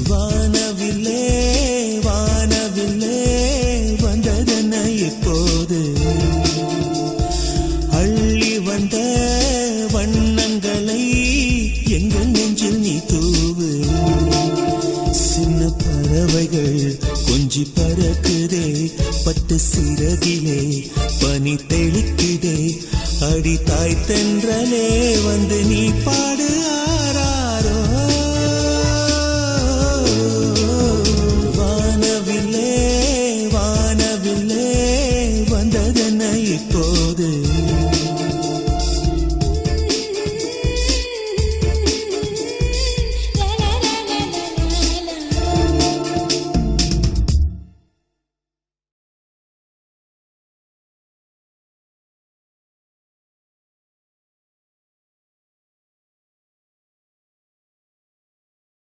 வானவில்லே வானவில்லே வந்ததென்ன இப்போது அள்ளி வந்த வண்ணங்களை எங்கள் நெஞ்சில் நீ தூவு சின்ன பறவைகள் கொஞ்சி பறக்குதே பட்டு சிறகிலே பனி தெளிக்குதே அடி தாய் தென்றலே வந்து நீ பாடு ஆரா